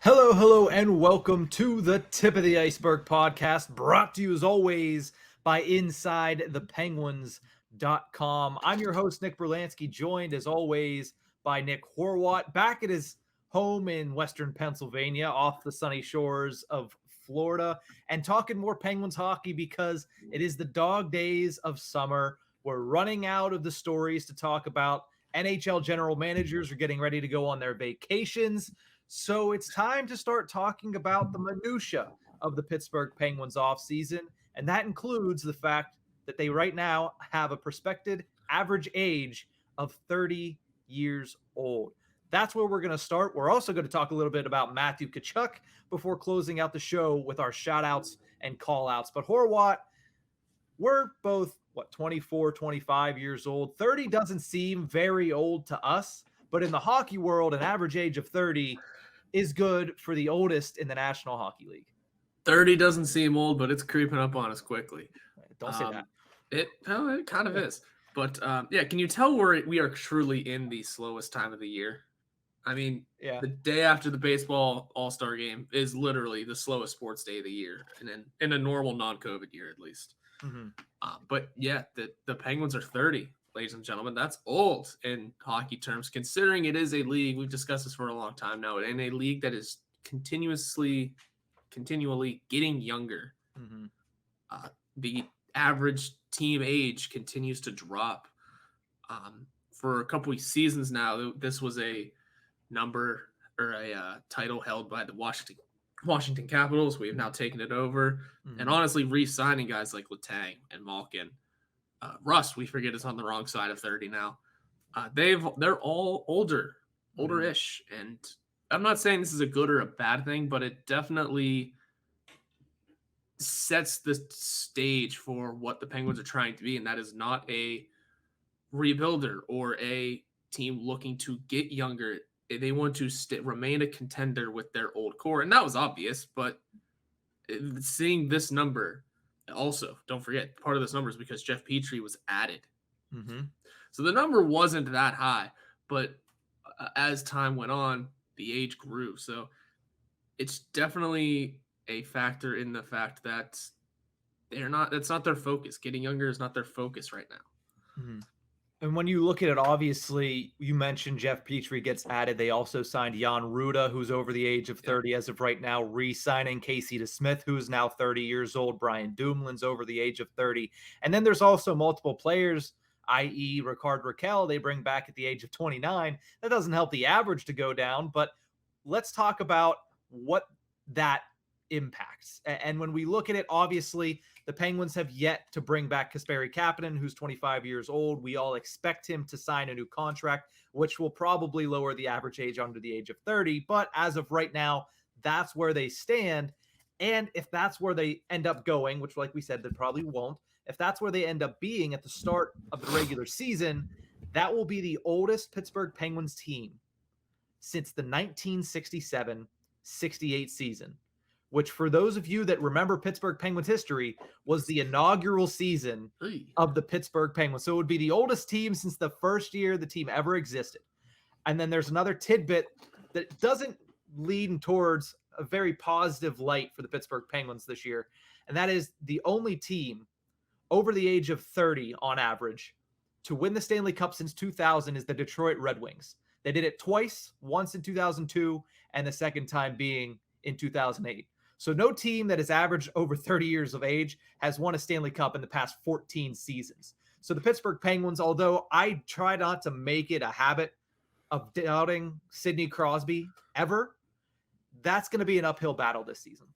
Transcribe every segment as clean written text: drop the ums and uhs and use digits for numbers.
Hello, hello, and welcome to the Tip of the Ice-Burgh podcast, brought to you as always by InsideThePenguins.com. I'm your host, Nick Berlansky, joined as always by Nick Horwat, back at his home in Western Pennsylvania, off the sunny shores of Florida, and talking more Penguins hockey because it is the dog days of summer. We're running out of the stories to talk about. NHL general managers are getting ready to go on their vacations. So it's time to start talking about the minutia of the Pittsburgh Penguins offseason, and that includes the fact that they right now have a prospected average age of 30 years old. That's where we're going to start. We're also going to talk a little bit about Matthew Tkachuk before closing out the show with our shout outs and call outs. But Horwat, we're both 24, 25 years old. 30 doesn't seem very old to us, but in the hockey world, an average age of 30 is good for the oldest in the National Hockey League. 30 doesn't seem old, but it's creeping up on us quickly. Don't say that. It kind of is. But can you tell we are truly in the slowest time of the year? I mean, the day after the baseball All-Star game is literally the slowest sports day of the year, and in a normal non-COVID year at least. Mm-hmm. But yeah, the Penguins are 30, ladies and gentlemen. That's old in hockey terms, considering it is a league. We've discussed this for a long time now, in a league that is continually getting younger. Mm-hmm. The average team age continues to drop. For a couple of seasons now, this was a number or a title held by the Washington Capitals. We have now taken it over. Mm-hmm. And honestly, re-signing guys like Letang and Malkin. Rust, we forget, is on the wrong side of 30 now. They're all older-ish. And I'm not saying this is a good or a bad thing, but it definitely sets the stage for what the Penguins are trying to be, and that is not a rebuilder or a team looking to get younger. They want to remain a contender with their old core, and that was obvious, but seeing this number, also, don't forget, part of this number is because Jeff Petrie was added. Mm-hmm. So the number wasn't that high, but as time went on, the age grew. So it's definitely a factor in the fact that that's not their focus. Getting younger is not their focus right now. Mm-hmm. And when you look at it, obviously, you mentioned Jeff Petrie gets added. They also signed Jan Ruda, who's over the age of 30 as of right now, re-signing Casey DeSmith, who's now 30 years old. Brian Dumoulin's over the age of 30. And then there's also multiple players, i.e. Ricard Raquel, they bring back at the age of 29. That doesn't help the average to go down, but let's talk about what that impacts. And when we look at it, obviously, the Penguins have yet to bring back Kasperi Kapanen, who's 25 years old. We all expect him to sign a new contract, which will probably lower the average age under the age of 30. But as of right now, that's where they stand. And if that's where they end up going, which, like we said, they probably won't, if that's where they end up being at the start of the regular season, that will be the oldest Pittsburgh Penguins team since the 1967-68 season, which, for those of you that remember Pittsburgh Penguins history, was the inaugural season of the Pittsburgh Penguins. So it would be the oldest team since the first year the team ever existed. And then there's another tidbit that doesn't lean towards a very positive light for the Pittsburgh Penguins this year, and that is the only team over the age of 30 on average to win the Stanley Cup since 2000 is the Detroit Red Wings. They did it twice, once in 2002, and the second time being in 2008. So no team that has averaged over 30 years of age has won a Stanley Cup in the past 14 seasons. So the Pittsburgh Penguins, although I try not to make it a habit of doubting Sidney Crosby ever, that's going to be an uphill battle this season.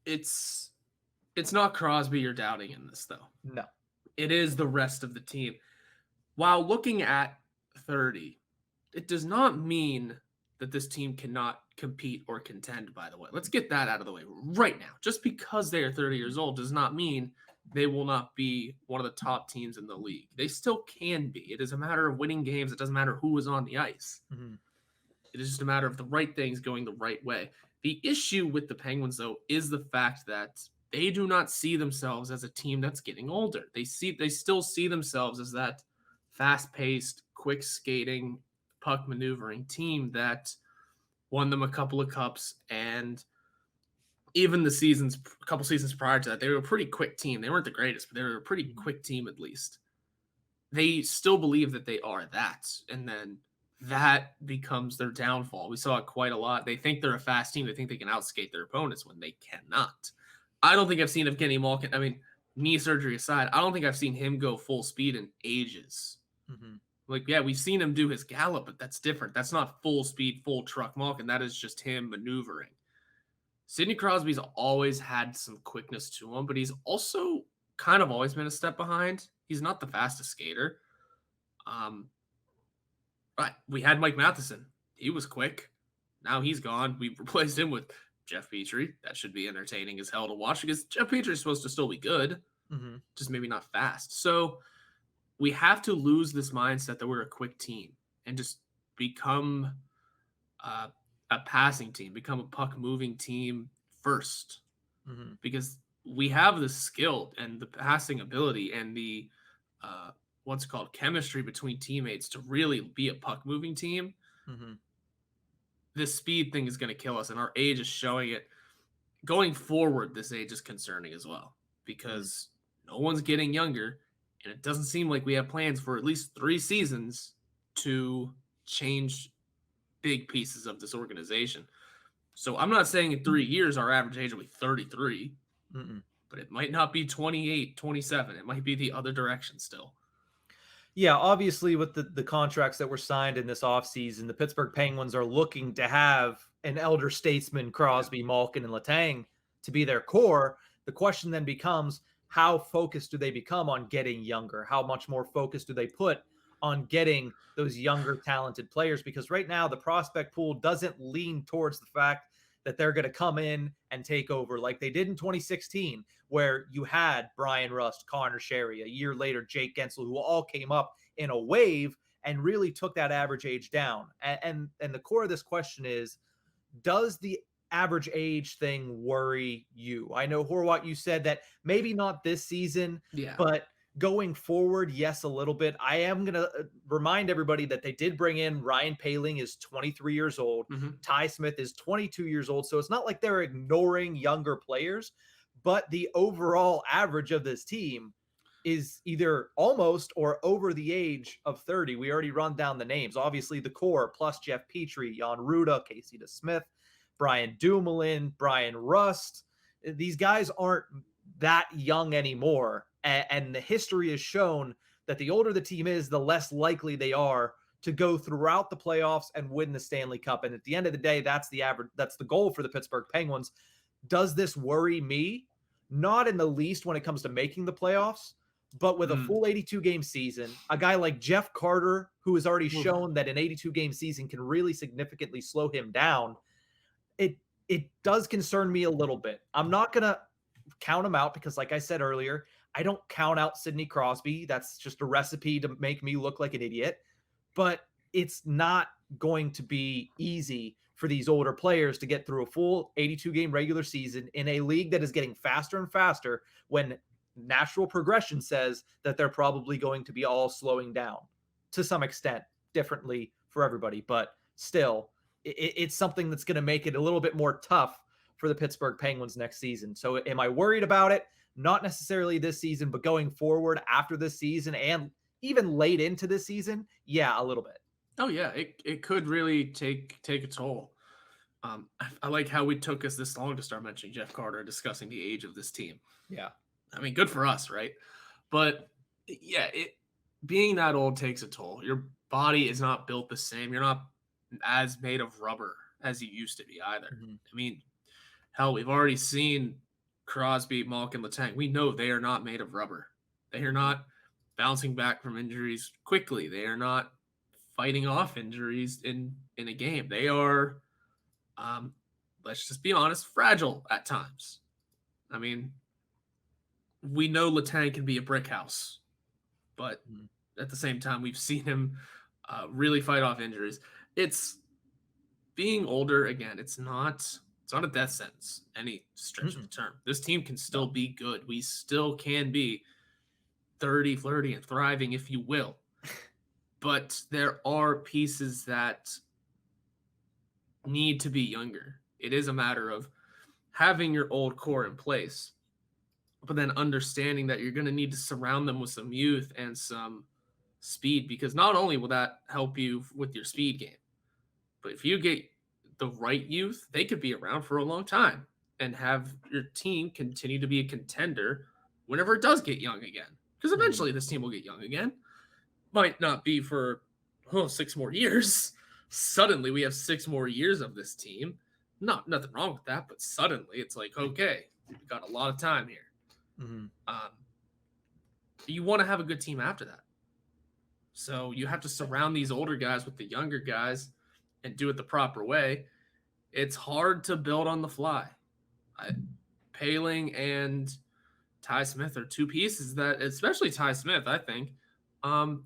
It's not Crosby you're doubting in this, though. No. It is the rest of the team. While looking at 30, it does not mean that this team cannot compete or contend, by the way. Let's get that out of the way right now. Just because they are 30 years old does not mean they will not be one of the top teams in the league. They still can be. It is a matter of winning games. It doesn't matter who is on the ice. Mm-hmm. It is just a matter of the right things going the right way. The issue with the Penguins, though, is the fact that they do not see themselves as a team that's getting older. They still see themselves as that fast-paced, quick skating, puck maneuvering team that won them a couple of cups, and even a couple seasons prior to that, they were a pretty quick team. They weren't the greatest, but they were a pretty quick team at least. They still believe that they are that, and then that becomes their downfall. We saw it quite a lot. They think they're a fast team. They think they can outskate their opponents when they cannot. I don't think I've seen Evgeny Malkin. I mean, knee surgery aside, I don't think I've seen him go full speed in ages. Mm-hmm. Like, yeah, we've seen him do his gallop, but that's different. That's not full speed, full truck Malkin. That is just him maneuvering. Sidney Crosby's always had some quickness to him, but he's also kind of always been a step behind. He's not the fastest skater. But we had Mike Matheson. He was quick. Now he's gone. We replaced him with Jeff Petrie. That should be entertaining as hell to watch because Jeff Petrie is supposed to still be good, just maybe not fast. So we have to lose this mindset that we're a quick team and just become a passing team, become a puck moving team first, because we have the skill and the passing ability and the what's called chemistry between teammates to really be a puck moving team. This speed thing is going to kill us, and our age is showing it. Going forward, this age is concerning as well because no one's getting younger, and it doesn't seem like we have plans for at least 3 seasons to change big pieces of this organization. So I'm not saying in 3 years our average age will be 33, but it might not be 28, 27. It might be the other direction still. Yeah, obviously with the contracts that were signed in this offseason, the Pittsburgh Penguins are looking to have an elder statesman, Crosby, Malkin, and Letang to be their core. The question then becomes, how focused do they become on getting younger? How much more focus do they put on getting those younger, talented players? Because right now the prospect pool doesn't lean towards the fact that they're going to come in and take over like they did in 2016, where you had Brian Rust, Connor Sherry, a year later, Jake Gensel, who all came up in a wave and really took that average age down. And the core of this question is, does the average age thing worry you? I know, Horwat, you said that maybe not this season, but going forward, yes, a little bit. I am going to remind everybody that they did bring in Ryan Poehling, is 23 years old. Ty Smith is 22 years old. So it's not like they're ignoring younger players, but the overall average of this team is either almost or over the age of 30. We already run down the names. Obviously, the core plus Jeff Petrie, Jan Ruda, Casey DeSmith, Brian Dumoulin, Brian Rust. These guys aren't that young anymore. And the history has shown that the older the team is, the less likely they are to go throughout the playoffs and win the Stanley Cup. And at the end of the day, that's the average. That's the goal for the Pittsburgh Penguins. Does this worry me? Not in the least when it comes to making the playoffs, but with a full 82-game season, a guy like Jeff Carter, who has already shown that an 82-game season can really significantly slow him down, it does concern me a little bit. I'm not going to count him out because, like I said earlier, I don't count out Sidney Crosby. That's just a recipe to make me look like an idiot. But it's not going to be easy for these older players to get through a full 82-game regular season in a league that is getting faster and faster when natural progression says that they're probably going to be all slowing down to some extent, differently for everybody. But still, it's something that's going to make it a little bit more tough for the Pittsburgh Penguins next season. So am I worried about it? Not necessarily this season, but going forward after this season and even late into this season, yeah, a little bit. Oh yeah, it could really take a toll. I like how we took us this long to start mentioning Jeff Carter, discussing the age of this team. Yeah, I mean, good for us, right? But yeah, being that old takes a toll. Your body is not built the same. You're not as made of rubber as you used to be either. I mean, hell, we've already seen Crosby, Malkin, Letang. We know they are not made of rubber. They are not bouncing back from injuries quickly. They are not fighting off injuries in a game. They are, let's just be honest, fragile at times. I mean, we know Letang can be a brick house, but at the same time, we've seen him really fight off injuries. It's being older again. It's not a death sentence any stretch of the term. This team can still be good. We still can be 30, flirty, and thriving, if you will. But there are pieces that need to be younger. It is a matter of having your old core in place, but then understanding that you're going to need to surround them with some youth and some speed, because not only will that help you with your speed game, but if you get the right youth, they could be around for a long time and have your team continue to be a contender whenever it does get young again. Because eventually this team will get young again. Might not be for 6 more years. Suddenly we have 6 more years of this team. Nothing wrong with that, but suddenly it's like, okay, we've got a lot of time here. You want to have a good team after that. So you have to surround these older guys with the younger guys and do it the proper way. It's hard to build on the fly. Paling and Ty Smith are two pieces that, especially Ty Smith, I think,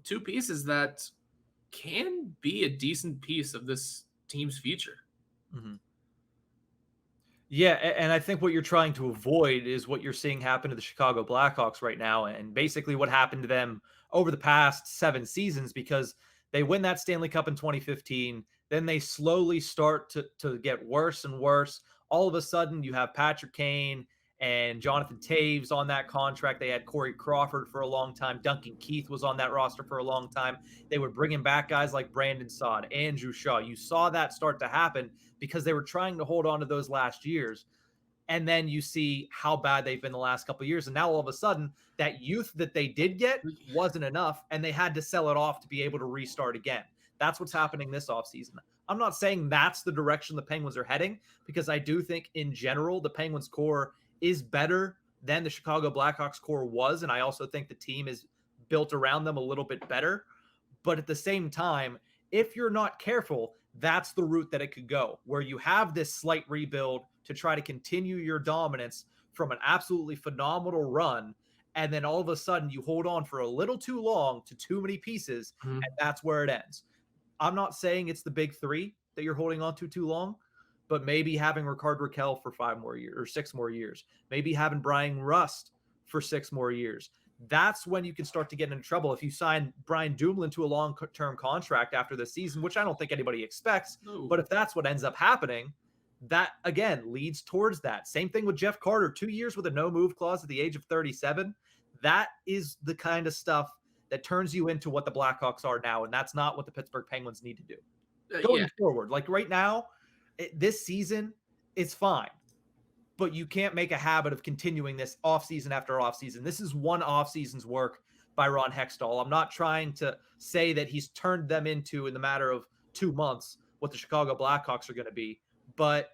two pieces that can be a decent piece of this team's future. Yeah, and I think what you're trying to avoid is what you're seeing happen to the Chicago Blackhawks right now, and basically what happened to them over the past 7 seasons, because they win that Stanley Cup in 2015, then they slowly start to get worse and worse. All of a sudden, you have Patrick Kane and Jonathan Taves on that contract. They had Corey Crawford for a long time. Duncan Keith was on that roster for a long time. They were bringing back guys like Brandon Saad, Andrew Shaw. You saw that start to happen because they were trying to hold on to those last years. And then you see how bad they've been the last couple of years. And now all of a sudden, that youth that they did get wasn't enough, and they had to sell it off to be able to restart again. That's what's happening this offseason. I'm not saying that's the direction the Penguins are heading, because I do think in general the Penguins core is better than the Chicago Blackhawks core was. And I also think the team is built around them a little bit better. But at the same time, if you're not careful, that's the route that it could go, where you have this slight rebuild to try to continue your dominance from an absolutely phenomenal run. And then all of a sudden you hold on for a little too long to too many pieces, and that's where it ends. I'm not saying it's the big 3 that you're holding on to too long, but maybe having Rickard Rakell for 5 more years or 6 more years, maybe having Brian Rust for 6 more years. That's when you can start to get into trouble. If you sign Brian Dumoulin to a long-term contract after the season, which I don't think anybody expects, but if that's what ends up happening, that again leads towards that. Same thing with Jeff Carter, 2 years with a no-move clause at the age of 37. That is the kind of stuff that turns you into what the Blackhawks are now, and that's not what the Pittsburgh Penguins need to do. Going forward, like right now, this season, it's fine. But you can't make a habit of continuing this offseason after offseason. This is one offseason's work by Ron Hextall. I'm not trying to say that he's turned them into, in the matter of 2 months, what the Chicago Blackhawks are going to be. But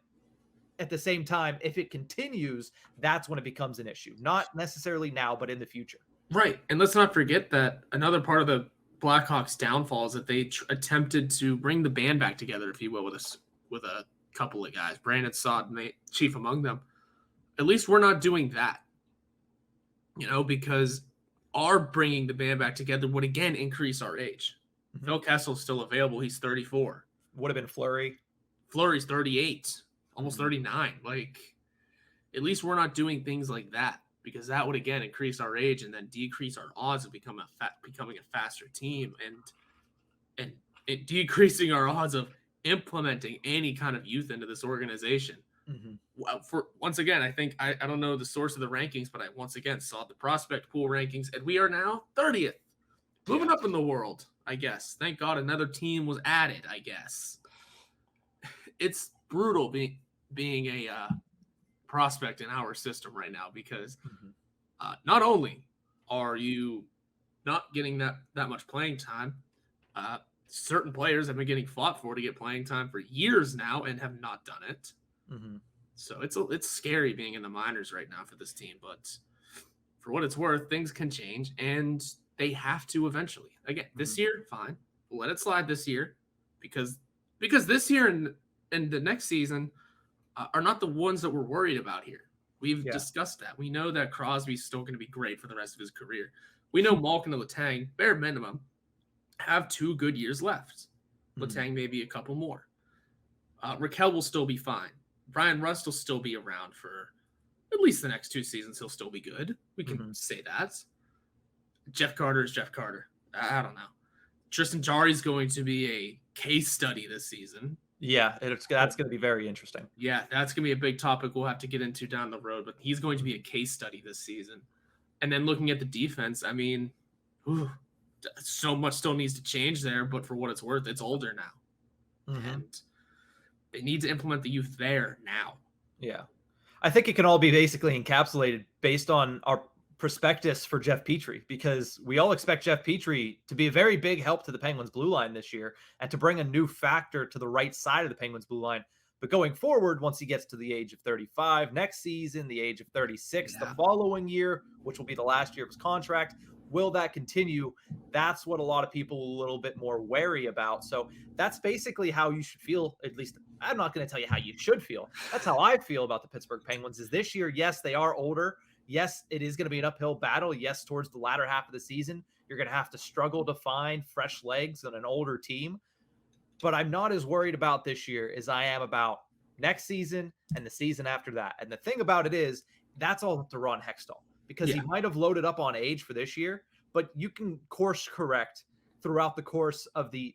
at the same time, if it continues, that's when it becomes an issue. Not necessarily now, but in the future. Right. And let's not forget that another part of the Blackhawks' downfall is that they attempted to bring the band back together, if you will, with a couple of guys, Brandon Saad, chief among them. At least we're not doing that, because our bringing the band back together would again increase our age. Phil Kessel's still available. He's 34. Would have been Fleury. Fleury's 38, almost 39. Like, at least we're not doing things like that, because that would again increase our age and then decrease our odds of becoming a faster team, and it decreasing our odds of implementing any kind of youth into this organization. For once again, I think I don't know the source of the rankings, but I once again saw the prospect pool rankings, and we are now 30th, moving up in the world, I guess. Thank God another team was added, I guess. It's brutal being a prospect in our system right now, because not only are you not getting that much playing time, certain players have been getting fought for to get playing time for years now and have not done it. So it's scary being in the minors right now for this team, but for what it's worth, things can change, and they have to eventually. Again, this year, fine, we'll let it slide this year, because this year and the next season are not the ones that we're worried about here. We've discussed that. We know that Crosby's still going to be great for the rest of his career. We know Malkin and Letang, bare minimum, have 2 good years left. Letang maybe a couple more. Rakell will still be fine. Brian Rust will still be around for at least the next 2 seasons. He'll still be good. We can say that. Jeff Carter is Jeff Carter. I don't know. Tristan Jarry's going to be a case study this season. Yeah, that's going to be very interesting. Yeah, that's going to be a big topic we'll have to get into down the road, but he's going to be a case study this season. And then looking at the defense, I mean, whew, so much still needs to change there, but for what it's worth, it's older now. Mm-hmm. And they need to implement the youth there now. Yeah. I think it can all be basically encapsulated based on our prospectus for Jeff Petrie, because we all expect Jeff Petrie to be a very big help to the Penguins blue line this year and to bring a new factor to the right side of the Penguins blue line. But going forward, once he gets to the age of 35 next season, the age of 36 the following year, which will be the last year of his contract, will that continue? That's what a lot of people are a little bit more wary about. So that's basically how you should feel. At least I'm not going to tell you how you should feel. That's how I feel about the Pittsburgh Penguins. Is this year, yes, they are older. Yes, it is going to be an uphill battle. Yes, towards the latter half of the season, you're going to have to struggle to find fresh legs on an older team. But I'm not as worried about this year as I am about next season and the season after that. And the thing about it is, that's all up to Ron Hextall, because he might have loaded up on age for this year, but you can course correct throughout the course of the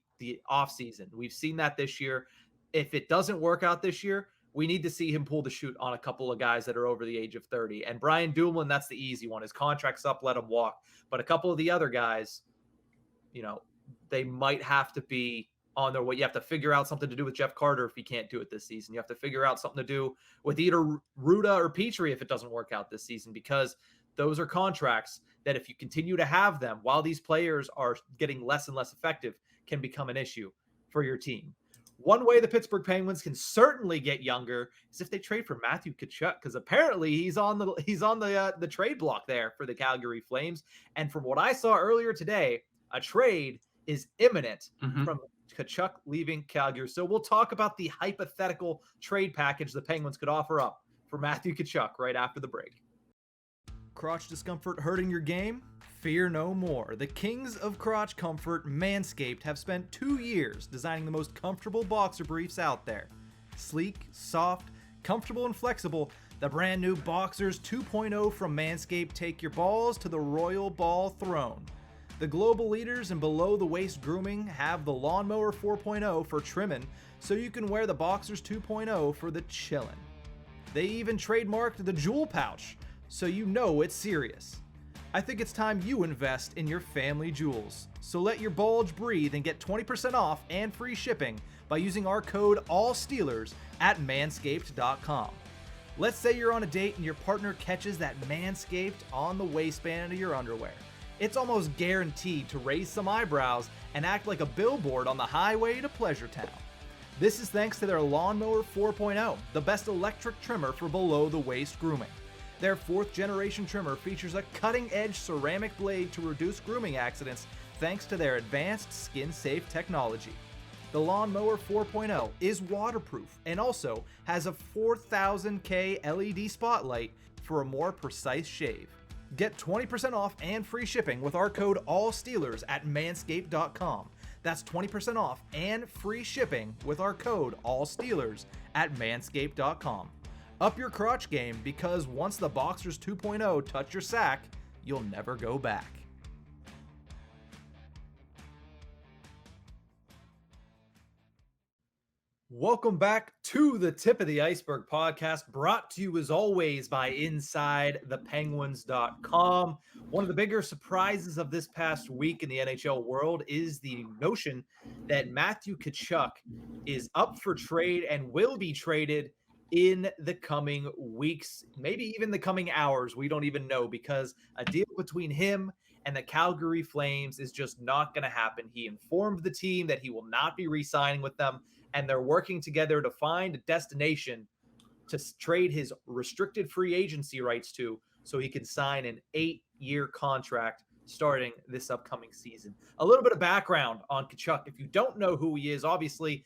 offseason. We've seen that this year. If it doesn't work out this year, we need to see him pull the shoot on a couple of guys that are over the age of 30. And Brian Dumoulin, that's the easy one. His contract's up, let him walk. But a couple of the other guys, they might have to be on their way. You have to figure out something to do with Jeff Carter if he can't do it this season. You have to figure out something to do with either Ruda or Petrie if it doesn't work out this season, because those are contracts that, if you continue to have them while these players are getting less and less effective, can become an issue for your team. One way the Pittsburgh Penguins can certainly get younger is if they trade for Matthew Tkachuk, because apparently he's on the trade block there for the Calgary Flames. And from what I saw earlier today, a trade is imminent from Tkachuk leaving Calgary. So we'll talk about the hypothetical trade package the Penguins could offer up for Matthew Tkachuk right after the break. Crotch discomfort hurting your game? Fear no more. The kings of crotch comfort, Manscaped, have spent 2 years designing the most comfortable boxer briefs out there. Sleek, soft, comfortable, and flexible, the brand new Boxers 2.0 from Manscaped take your balls to the royal ball throne. The global leaders in below-the-waist grooming have the Lawnmower 4.0 for trimming, so you can wear the Boxers 2.0 for the chillin'. They even trademarked the Jewel Pouch, so you know it's serious. I think it's time you invest in your family jewels. So let your bulge breathe and get 20% off and free shipping by using our code ALLSteelers at manscaped.com. Let's say you're on a date and your partner catches that Manscaped on the waistband of your underwear. It's almost guaranteed to raise some eyebrows and act like a billboard on the highway to Pleasure Town. This is thanks to their Lawnmower 4.0, the best electric trimmer for below-the-waist grooming. Their 4th generation trimmer features a cutting-edge ceramic blade to reduce grooming accidents thanks to their advanced skin-safe technology. The Lawnmower 4.0 is waterproof and also has a 4000K LED spotlight for a more precise shave. Get 20% off and free shipping with our code ALLSteelers at manscaped.com. That's 20% off and free shipping with our code ALLSteelers at manscaped.com. Up your crotch game, because once the Boxers 2.0 touch your sack, you'll never go back. Welcome back to the Tip of the Ice-Burgh podcast, brought to you as always by InsideThePenguins.com. One of the bigger surprises of this past week in the NHL world is the notion that Matthew Tkachuk is up for trade and will be traded in the coming weeks, maybe even the coming hours. We don't even know, because a deal between him and the Calgary Flames is just not going to happen. He informed the team that he will not be re-signing with them, and they're working together to find a destination to trade his restricted free agency rights to, so he can sign an 8-year contract starting this upcoming season. A little bit of background on Tkachuk. If you don't know who he is, obviously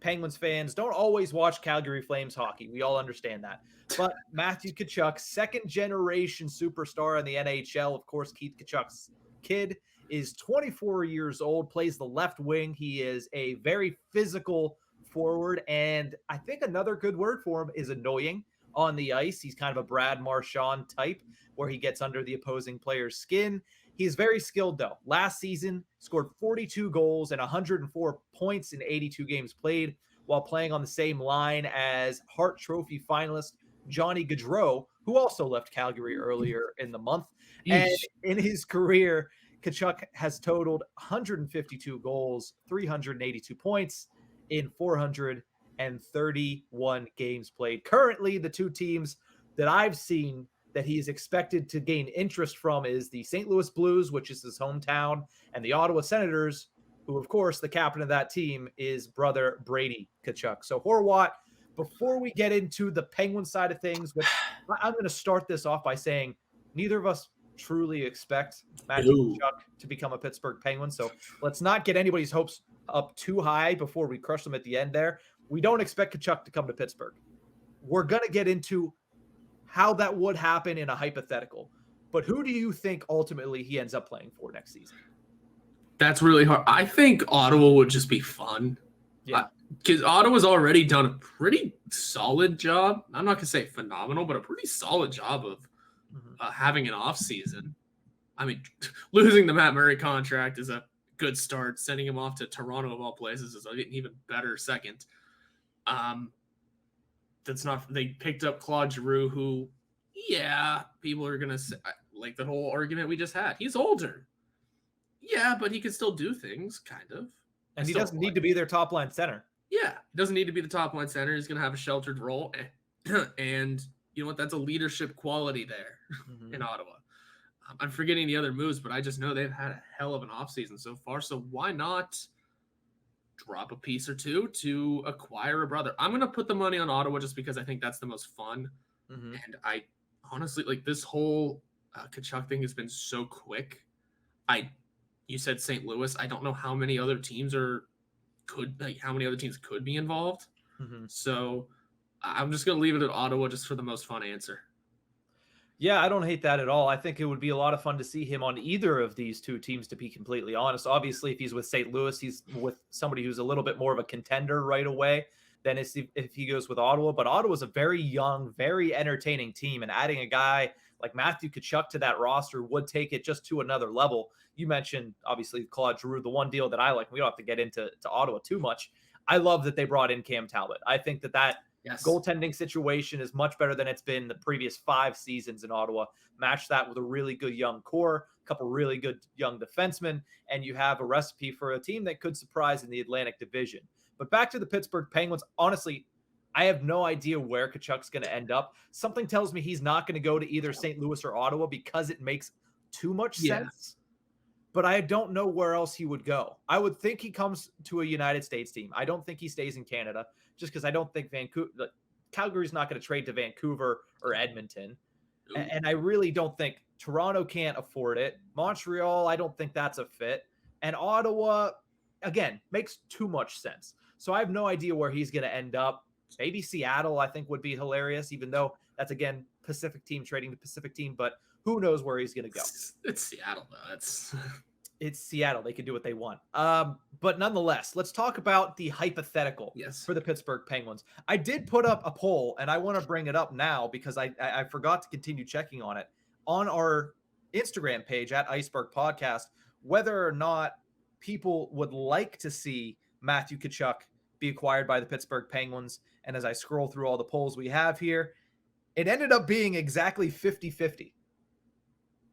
Penguins fans don't always watch Calgary Flames hockey. We all understand that. But Matthew Tkachuk, second-generation superstar in the NHL. Of course, Keith Tkachuk's kid is 24 years old, plays the left wing. He is a very physical forward, and I think another good word for him is annoying on the ice. He's kind of a Brad Marchand type, where he gets under the opposing player's skin. He's very skilled, though. Last season, scored 42 goals and 104 points in 82 games played, while playing on the same line as Hart Trophy finalist Johnny Gaudreau, who also left Calgary earlier in the month. And Eesh. in his career, Tkachuk has totaled 152 goals, 382 points in 431 games played. Currently, the two teams that I've seen that he's expected to gain interest from is the St. Louis Blues, which is his hometown, and the Ottawa Senators, who, of course, the captain of that team is brother Brady Tkachuk. So, Horwat, before we get into the Penguin side of things, which I'm going to start this off by saying neither of us truly expect Matthew Tkachuk to become a Pittsburgh Penguin. So let's not get anybody's hopes up too high before we crush them at the end there. We don't expect Tkachuk to come to Pittsburgh. We're going to get into how that would happen in a hypothetical. But who do you think ultimately he ends up playing for next season? That's really hard. I think Ottawa would just be fun. Yeah. Because Ottawa's already done a pretty solid job. I'm not going to say phenomenal, but a pretty solid job of having an off season. I mean, losing the Matt Murray contract is a good start. Sending him off to Toronto of all places is an even better second. That's not. They picked up Claude Giroux, who, yeah, people are gonna say, like the whole argument we just had. He's older, yeah, but he can still do things, kind of. And he doesn't need to be their top line center. Yeah, he doesn't need to be the top line center. He's gonna have a sheltered role, and you know what? That's a leadership quality there in Ottawa. I'm forgetting the other moves, but I just know they've had a hell of an offseason so far. So why not drop a piece or two to acquire a brother? I'm going to put the money on Ottawa just because I think that's the most fun. And I honestly, like, this whole Tkachuk thing has been so quick. You said St. Louis. I don't know how many other teams could be involved. So I'm just going to leave it at Ottawa just for the most fun answer. Yeah, I don't hate that at all. I think it would be a lot of fun to see him on either of these two teams, to be completely honest. Obviously, if he's with St. Louis, he's with somebody who's a little bit more of a contender right away than if he goes with Ottawa. But Ottawa's a very young, very entertaining team, and adding a guy like Matthew Tkachuk to that roster would take it just to another level. You mentioned, obviously, Claude Giroux. The one deal that I like, we don't have to get into Ottawa too much. I love that they brought in Cam Talbot. I think that goaltending situation is much better than it's been the previous 5 seasons in Ottawa. Match that with a really good young core, a couple really good young defensemen, and you have a recipe for a team that could surprise in the Atlantic Division. But back to the Pittsburgh Penguins, honestly, I have no idea where Tkachuk's going to end up. Something tells me he's not going to go to either St. Louis or Ottawa because it makes too much sense. But I don't know where else he would go. I would think he comes to a United States team. I don't think he stays in Canada, just because I don't think Calgary's not going to trade to Vancouver or Edmonton. And I really don't think Toronto can't afford it. Montreal, I don't think that's a fit. And Ottawa, again, makes too much sense. So I have no idea where he's going to end up. Maybe Seattle, I think, would be hilarious, even though that's, again, Pacific team trading to Pacific team. But who knows where he's going to go. It's Seattle, though. It's Seattle. They can do what they want. But nonetheless, let's talk about the hypothetical for the Pittsburgh Penguins. I did put up a poll, and I want to bring it up now because I forgot to continue checking on it on our Instagram page at Ice-Burgh Podcast, whether or not people would like to see Matthew Tkachuk be acquired by the Pittsburgh Penguins. And as I scroll through all the polls we have here, it ended up being exactly 50-50,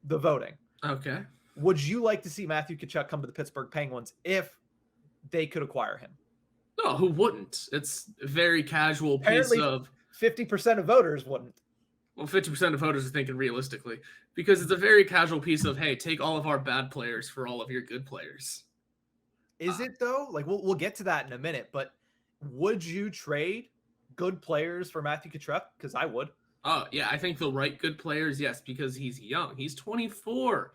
the voting. Okay. Would you like to see Matthew Tkachuk come to the Pittsburgh Penguins if they could acquire him? No, who wouldn't? It's a very casual Apparently, piece of... 50% of voters wouldn't. Well, 50% of voters are thinking realistically. Because it's a very casual piece of, hey, take all of our bad players for all of your good players. Is it, though? Like, we'll get to that in a minute. But would you trade good players for Matthew Tkachuk? Because I would. Oh, yeah, I think the right good players, yes, because he's young. He's 24.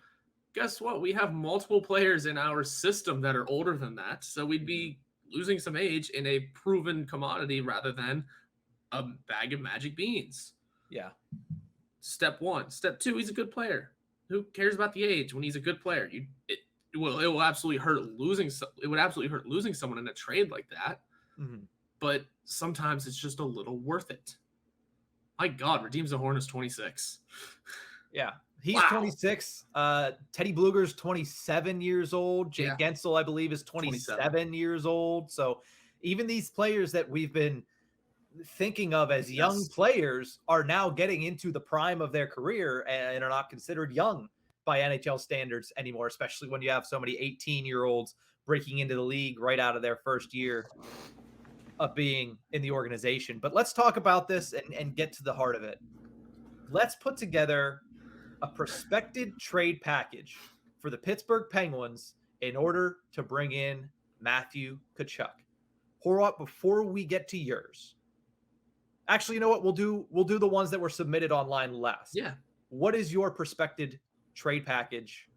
Guess what? We have multiple players in our system that are older than that. So we'd be losing some age in a proven commodity rather than a bag of magic beans. Yeah. Step 1. Step 2, he's a good player. Who cares about the age when he's a good player? It will absolutely hurt losing. It would absolutely hurt losing someone in a trade like that. But sometimes it's just a little worth it. My God, Radim Zohorna is 26. Yeah. He's 26. Teddy Bluger's 27 years old. Jake Gensel, I believe, is 27 years old. So Even these players that we've been thinking of as young players are now getting into the prime of their career and are not considered young by NHL standards anymore, especially when you have so many 18-year-olds breaking into the league right out of their first year of being in the organization. But let's talk about this and get to the heart of it. Let's put together a prospected trade package for the Pittsburgh Penguins in order to bring in Matthew Tkachuk. Horwat, before we get to yours, actually, you know what? We'll do the ones that were submitted online last. Yeah. What is your prospected trade package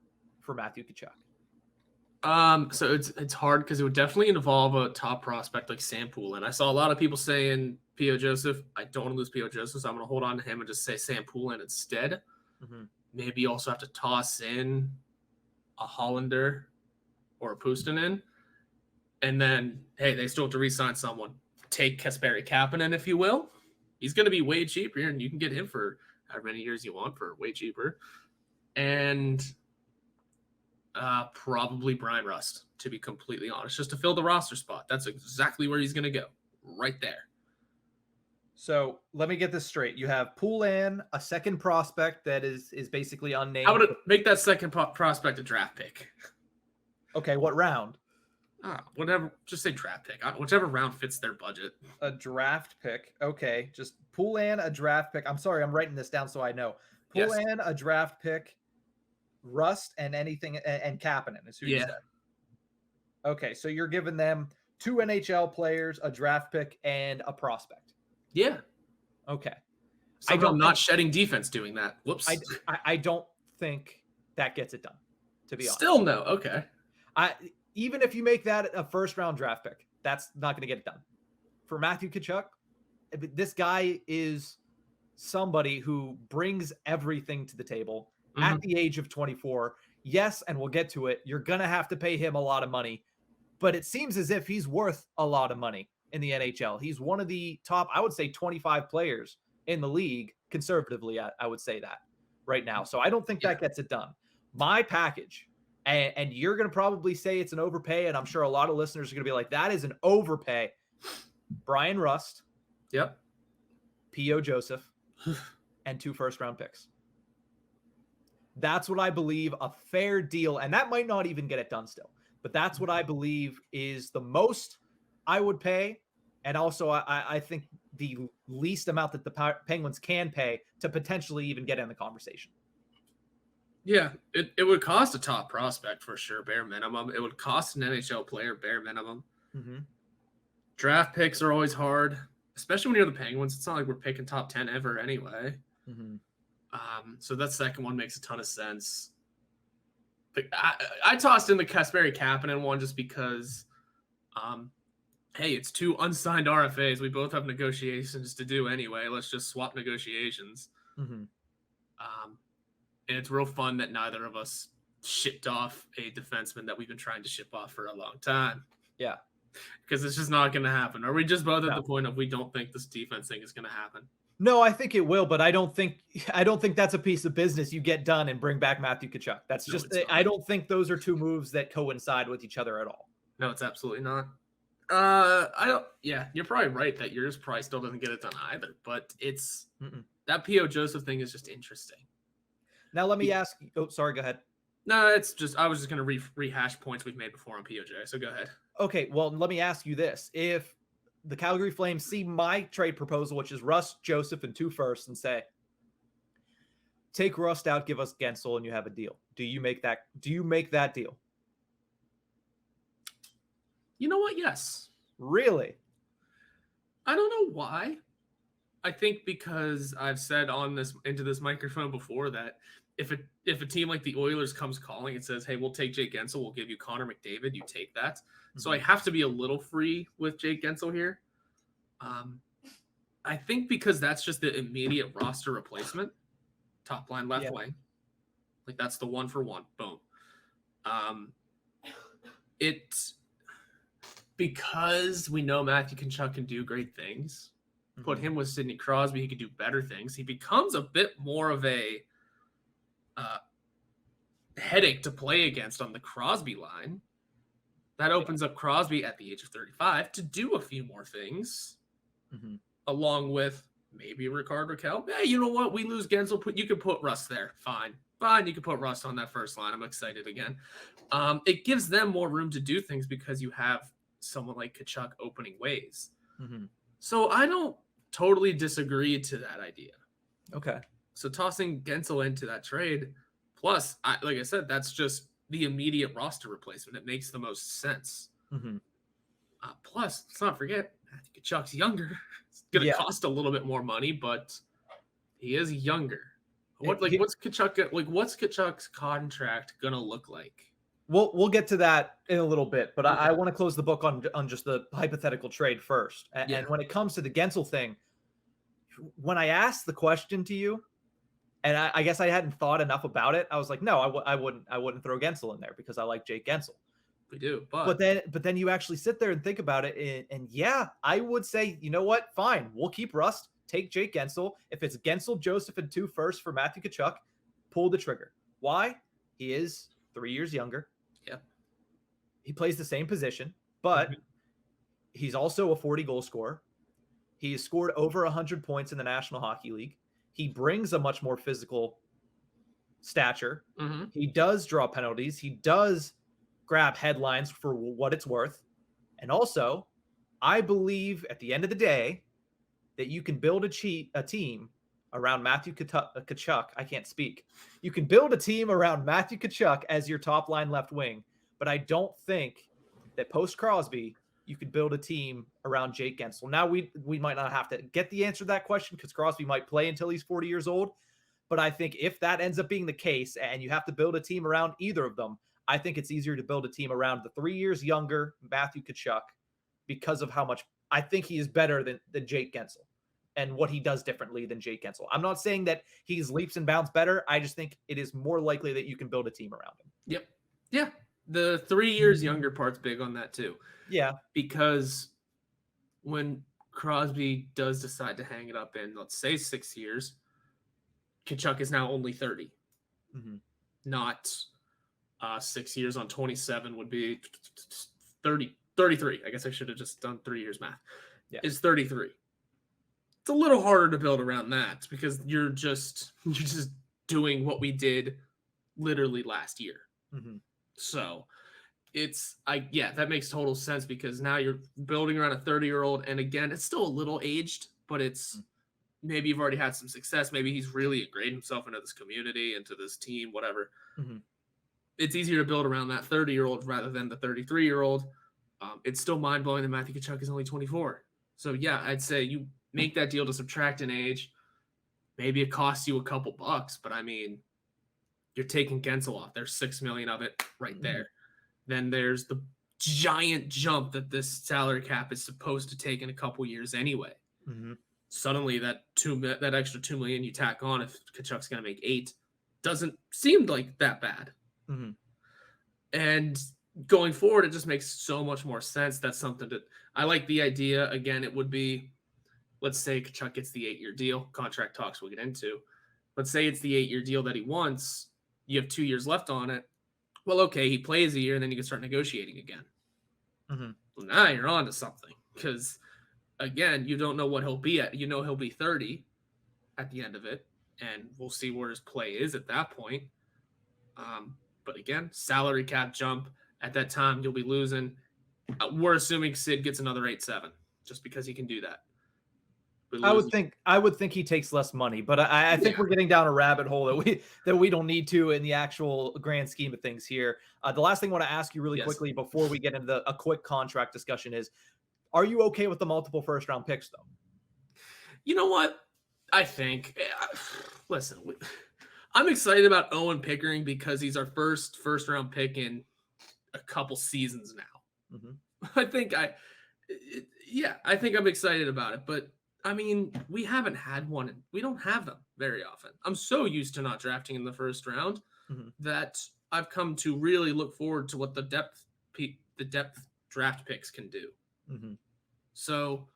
for Matthew Tkachuk? So it's hard because it would definitely involve a top prospect like Sam Poulin. I saw a lot of people saying P.O. Joseph. I don't want to lose P.O. Joseph, so I'm going to hold on to him and just say Sam Poulin instead. Mm-hmm. Maybe you also have to toss in a Hollander or a Puustinen. And then, hey, they still have to re-sign someone. Take Kasperi Kapanen, if you will. He's going to be way cheaper, and you can get him for however many years you want for way cheaper. And probably Brian Rust, to be completely honest, just to fill the roster spot. That's exactly where he's going to go, right there. So let me get this straight. You have Poulin, a second prospect that is basically unnamed. I would make that second prospect a draft pick. Okay, what round? Whatever. Just say draft pick. Whichever round fits their budget. A draft pick. Okay, just Poulin, a draft pick. I'm sorry, I'm writing this down so I know. Poulin, yes. A draft pick. Rust and anything and Kapanen is who you said. Okay, so you're giving them 2 NHL players, a draft pick, and a prospect. Yeah. Okay. I'm not shedding defense doing that. Whoops. I don't think that gets it done, to be honest. Still no. Okay. Even if you make that a first-round draft pick, that's not going to get it done. For Matthew Tkachuk, this guy is somebody who brings everything to the table. At the age of 24, yes, and we'll get to it, you're going to have to pay him a lot of money, but it seems as if he's worth a lot of money in the NHL. He's one of the top, I would say, 25 players in the league, conservatively, I would say that right now. So I don't think that gets it done. My package, and you're going to probably say it's an overpay, and I'm sure a lot of listeners are going to be like, that is an overpay. Brian Rust. Yep. P.O. Joseph. And 2 first-round picks. That's what I believe a fair deal, and that might not even get it done still, but that's what I believe is the most I would pay, and also I think the least amount that the Penguins can pay to potentially even get in the conversation. Yeah, it would cost a top prospect for sure, bare minimum. It would cost an NHL player, bare minimum. Mm-hmm. Draft picks are always hard, especially when you're the Penguins. It's not like we're picking top 10 ever anyway. Mm-hmm. So that second one makes a ton of sense. But I tossed in the Kasperi Kapanen one just because, hey, it's 2 unsigned RFAs. We both have negotiations to do anyway. Let's just swap negotiations. Mm-hmm. And it's real fun that neither of us shipped off a defenseman that we've been trying to ship off for a long time. Yeah. Because it's just not going to happen. Are we just both at the point of we don't think this defense thing is going to happen? No, I think it will, but I don't think that's a piece of business you get done and bring back Matthew Tkachuk. That's just I don't think those are 2 moves that coincide with each other at all. No, it's absolutely not. You're probably right that yours probably still doesn't get it done either, but it's that P.O. Joseph thing is just interesting. Now let me ask you. Oh, sorry, go ahead. No, it's just I was just going to rehash points we've made before on POJ, so go ahead. Okay, well, let me ask you this. If the Calgary Flames see my trade proposal, which is Rust, Joseph, and 2 firsts, and say, take Rust out, give us Gensel, and you have a deal. Do you make that deal? You know what? Yes. Really? I don't know why. I think because I've said into this microphone before that if a team like the Oilers comes calling and says, hey, we'll take Jake Gensel, we'll give you Connor McDavid, you take that. Mm-hmm. So I have to be a little free with Jake Gensel here. I think because that's just the immediate roster replacement, top line, left wing. Like that's the 1-for-1. Boom. It's because we know Matthew Tkachuk can do great things. Put him with Sidney Crosby, he could do better things. He becomes a bit more of a headache to play against on the Crosby line. That opens up Crosby at the age of 35 to do a few more things, along with maybe Rickard Rakell. Hey, you know what? We lose Gensel. You can put Rust there. Fine. You can put Rust on that first line. I'm excited again. It gives them more room to do things because you have someone like Tkachuk opening ways. So I don't totally disagree to that idea. Okay. So tossing Gensel into that trade, plus, like I said, that's just the immediate roster replacement. It makes the most sense. Plus, let's not forget, Tkachuk's younger. It's going to cost a little bit more money, but he is younger. What's Tkachuk's contract going to look like? We'll get to that in a little bit, but I want to close the book on just the hypothetical trade first. And when it comes to the Gensel thing, when I asked the question to you, and I guess I hadn't thought enough about it, I was like, no, I wouldn't throw Gensel in there because I like Jake Gensel. We do, but then you actually sit there and think about it, and yeah, I would say, you know what? Fine, we'll keep Rust, take Jake Gensel. If it's Gensel, Joseph, and 2 firsts for Matthew Tkachuk, pull the trigger. Why? He is 3 years younger. Yeah. He plays the same position, but he's also a 40-goal scorer. He's scored over 100 points in the National Hockey League. He brings a much more physical stature. He does draw penalties. He does grab headlines for what it's worth. And also, I believe at the end of the day that you can build a team around Matthew Tkachuk. I can't speak. You can build a team around Matthew Tkachuk as your top line left wing, but I don't think that post Crosby you could build a team around Jake Gensel. Now we might not have to get the answer to that question because Crosby might play until he's 40 years old. But I think if that ends up being the case and you have to build a team around either of them, I think it's easier to build a team around the 3 years younger Matthew Tkachuk because of how much I think he is better than Jake Gensel and what he does differently than Jake Gensel. I'm not saying that he's leaps and bounds better. I just think it is more likely that you can build a team around him. Yep. Yeah. The 3 years younger part's big on that too. Yeah. Because when Crosby does decide to hang it up in, let's say 6 years, Tkachuk is now only 30. Not 6 years on 27 would be 33. I guess I should have just done 3 years math. Yeah. Is 33. It's a little harder to build around that because you're just doing what we did literally last year. So that makes total sense because now you're building around a 30-year-old. And again, it's still a little aged, but it's maybe you've already had some success. Maybe he's really ingrained himself into this community, into this team, whatever. It's easier to build around that 30-year-old rather than the 33-year-old. It's still mind-blowing that Matthew Tkachuk is only 24. So, yeah, I'd say you make that deal to subtract an age. Maybe it costs you a couple bucks, but, I mean, you're taking Gensel off. There's $6 million of it right there. Then there's the giant jump that this salary cap is supposed to take in a couple years anyway. Suddenly, that extra $2 million you tack on if Tkachuk's going to make $8 million doesn't seem like that bad. And going forward, it just makes so much more sense. That's something that I like the idea. Again, it would be, let's say Tkachuk gets the 8-year deal. Contract talks we'll get into. Let's say it's the 8-year deal that he wants. You have 2 years left on it. Well, okay, he plays a year, and then you can start negotiating again. Well, now you're on to something because, again, you don't know what he'll be at. You know he'll be 30 at the end of it, and we'll see where his play is at that point. But again, salary cap jump. At that time, you'll be losing. We're assuming Sid gets another 8-7 just because he can do that. I would think he takes less money, but I think we're getting down a rabbit hole that we don't need to in the actual grand scheme of things here. The last thing I want to ask you really quickly before we get into a quick contract discussion is, are you okay with the multiple first-round picks, though? You know what? I think, listen, I'm excited about Owen Pickering because he's our first-round pick in a couple seasons now. I think I'm excited about it, but I mean, we haven't had one. We don't have them very often. I'm so used to not drafting in the first round that I've come to really look forward to what the depth draft picks can do. So,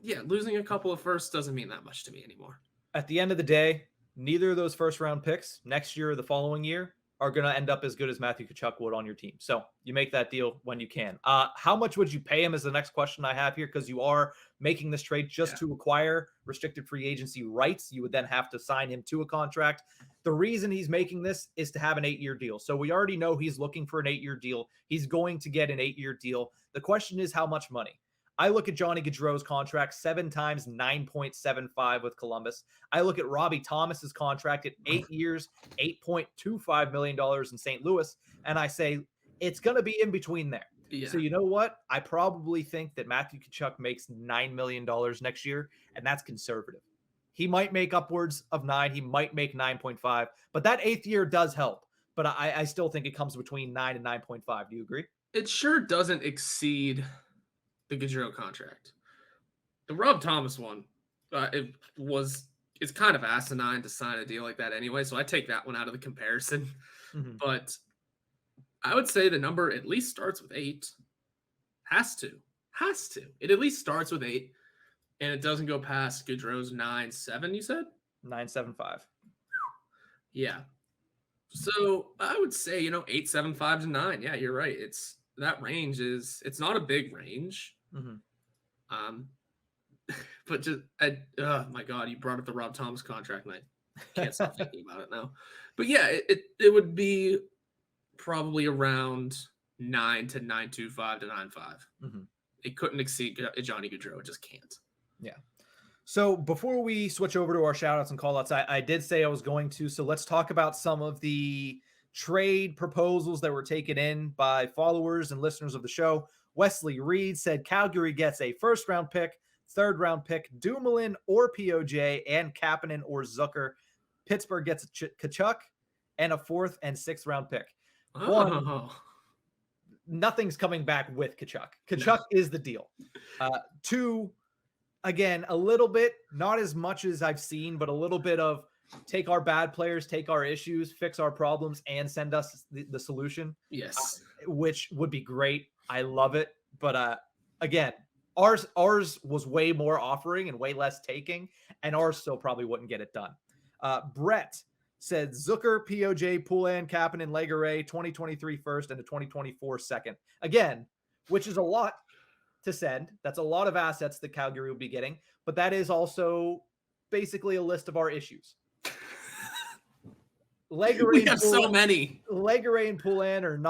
yeah, losing a couple of firsts doesn't mean that much to me anymore. At the end of the day, neither of those first round picks next year or the following year are going to end up as good as Matthew Tkachuk would on your team. So you make that deal when you can. How much would you pay him is the next question I have here, because you are making this trade just to acquire restricted free agency rights. You would then have to sign him to a contract. The reason he's making this is to have an 8-year deal. So we already know he's looking for an 8-year deal. He's going to get an 8-year deal. The question is how much money? I look at Johnny Gaudreau's contract, 7 times 9.75 with Columbus. I look at Robbie Thomas's contract at 8 years, $8.25 million in St. Louis, and I say it's going to be in between there. Yeah. So you know what? I probably think that Matthew Tkachuk makes $9 million next year, and that's conservative. He might make upwards of 9. He might make 9.5, but that 8th year does help. But I still think it comes between 9 and 9.5. Do you agree? It sure doesn't exceed the Gaudreau contract. The Rob Thomas one, it's kind of asinine to sign a deal like that anyway, so I take that one out of the comparison. Mm-hmm. But I would say the number at least starts with 8. Has to. It at least starts with 8, and it doesn't go past Gaudreau's 9.7, you said? 9.75. Yeah. So I would say, 8.75 to 9. Yeah, you're right. That range it's not a big range. Mm-hmm. But just, oh my God, you brought up the Rob Thomas contract, and I can't stop thinking about it now. But yeah, it would be probably around 9 to 9.25 to 9.5. Mm-hmm. It couldn't exceed Johnny Gaudreau. It just can't. Yeah. So before we switch over to our shout outs and call outs, I did say I was going to. So let's talk about some of the trade proposals that were taken in by followers and listeners of the show. Wesley Reed said Calgary gets a 1st-round pick, 3rd-round pick, Dumoulin or POJ, and Kapanen or Zucker. Pittsburgh gets a Tkachuk and a 4th and 6th-round pick. One, nothing's coming back with Tkachuk. Tkachuk is the deal. 2, again, a little bit, not as much as I've seen, but a little bit of take our bad players, take our issues, fix our problems, and send us the solution. Yes. Which would be great. I love it. But again, ours was way more offering and way less taking, and ours still probably wouldn't get it done. Brett said Zucker, POJ, Poulin, Kapanen, Legare, 2023 first and a 2024 second. Again, which is a lot to send. That's a lot of assets that Calgary will be getting, but that is also basically a list of our issues. We have so many. Legare and Poulin are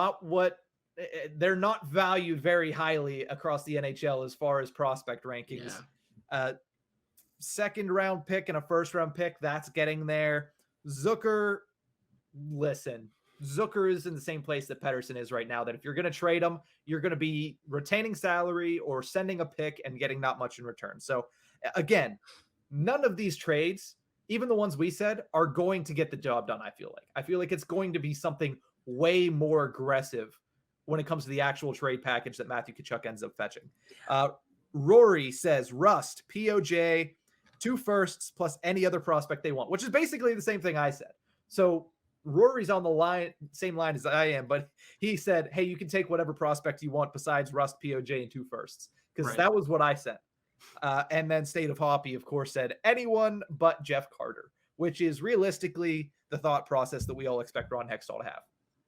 they're not valued very highly across the NHL as far as prospect rankings. Yeah. 2nd-round pick and a 1st-round pick, that's getting there. Zucker, listen, Zucker is in the same place that Pettersson is right now, that if you're going to trade him, you're going to be retaining salary or sending a pick and getting not much in return. So again, none of these trades, even the ones we said, are going to get the job done. I feel like it's going to be something way more aggressive when it comes to the actual trade package that Matthew Tkachuk ends up fetching. Rory says Rust, POJ, 2 firsts plus any other prospect they want, which is basically the same thing I said. So Rory's on the same line as I am, but he said, hey, you can take whatever prospect you want besides Rust, POJ, and 2 firsts, because that was what I said. And then State of Hoppy, of course, said anyone but Jeff Carter, which is realistically the thought process that we all expect Ron Hextall to have.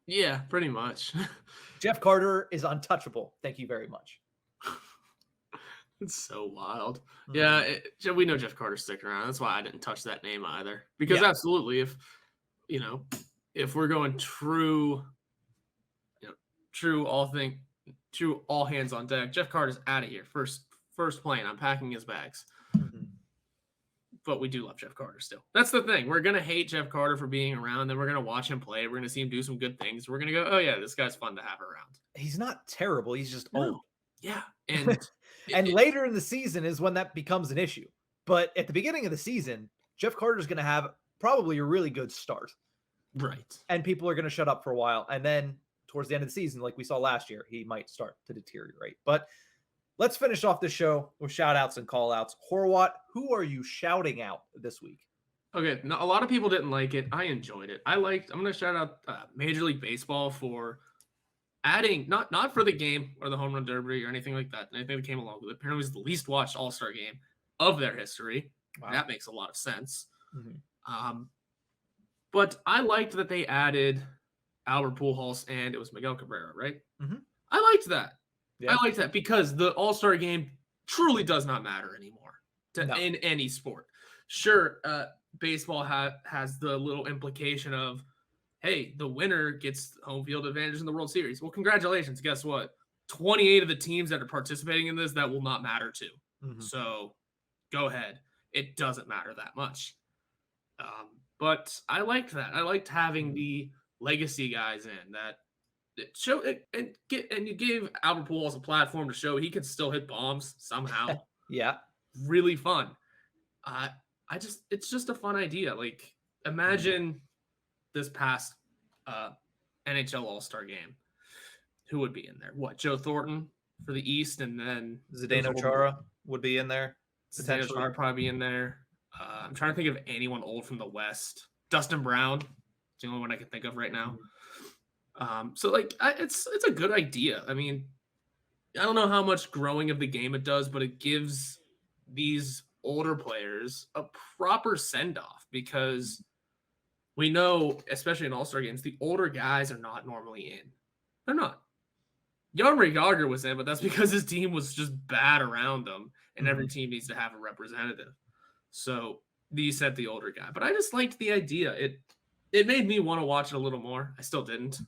Yeah, pretty much. Jeff Carter is untouchable. Thank you very much. It's so wild. Mm-hmm. Yeah, we know Jeff Carter's sticking around. That's why I didn't touch that name either. Because absolutely, if we're going true all hands on deck, Jeff Carter's out of here. First plane. I'm packing his bags. Mm-hmm. But we do love Jeff Carter still. That's the thing. We're going to hate Jeff Carter for being around. Then we're going to watch him play. We're going to see him do some good things. We're going to go, oh, yeah, this guy's fun to have around. He's not terrible. He's just old. Yeah. And and later in the season is when that becomes an issue. But at the beginning of the season, Jeff Carter's going to have probably a really good start. Right. And people are going to shut up for a while. And then towards the end of the season, like we saw last year, he might start to deteriorate. But let's finish off the show with shout-outs and call-outs. Horwat, who are you shouting out this week? Okay, a lot of people didn't like it. I enjoyed it. I'm going to shout out Major League Baseball for adding, not for the game or the home run derby or anything like that. Anything that came along with it. Apparently it was the least watched All-Star game of their history. Wow. That makes a lot of sense. Mm-hmm. But I liked that they added Albert Pujols, and it was Miguel Cabrera, right? Mm-hmm. I liked that. Yeah. I liked that because the All-Star game truly does not matter anymore No. in any sport. Sure, baseball has the little implication of, hey, the winner gets home field advantage in the World Series. Well, congratulations. Guess what? 28 of the teams that are participating in this, that will not matter to. Mm-hmm. So go ahead. It doesn't matter that much. But I liked that. I liked having the legacy guys in that show it and you gave Albert Pujols a platform to show he can still hit bombs somehow. Yeah. Really fun. It's just a fun idea. Like, imagine this past NHL All-Star game. Who would be in there? What, Joe Thornton for the East, and then Zdeno Chara would be in there. Zdeno Chara probably be in there. I'm trying to think of anyone old from the West. Dustin Brown, it's the only one I can think of right now. So like, it's a good idea. I mean, I don't know how much growing of the game it does, but it gives these older players a proper send-off, because we know, especially in All-Star games, the older guys are not normally in. They're not. Jaromir Jagr was in, but that's because his team was just bad around him, and every team needs to have a representative. So you said the older guy, but I just liked the idea. It made me want to watch it a little more. I still didn't.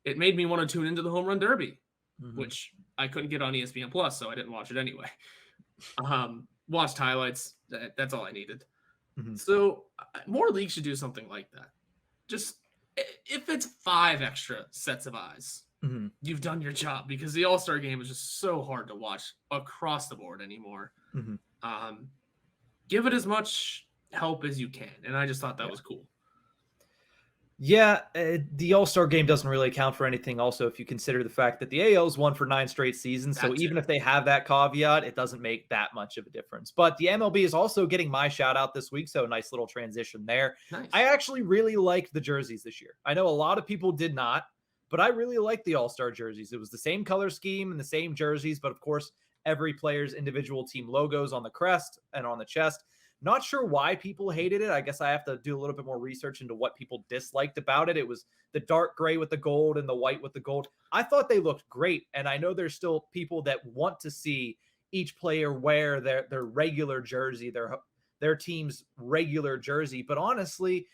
It made me want to tune into the Home Run Derby, which I couldn't get on ESPN Plus, so I didn't watch it anyway. Watched highlights. That's all I needed. So more leagues should do something like that. Just if it's 5 extra sets of eyes, you've done your job, because the All-Star game is just so hard to watch across the board anymore. Give it as much help as you can, and I just thought that was cool. Yeah, the All-Star game doesn't really account for anything also if you consider the fact that the AL's won for 9 straight seasons. So even if they have that caveat, it doesn't make that much of a difference. But the MLB is also getting my shout out this week, so a nice little transition there. Nice. I actually really liked the jerseys this year. I know a lot of people did not, but I really liked the All-Star jerseys. It was the same color scheme and the same jerseys, but of course, every player's individual team logos on the crest and on the chest. Not sure why people hated it. I guess I have to do a little bit more research into what people disliked about it. It was the dark gray with the gold and the white with the gold. I thought they looked great. And I know there's still people that want to see each player wear their regular jersey, their team's regular jersey. But honestly,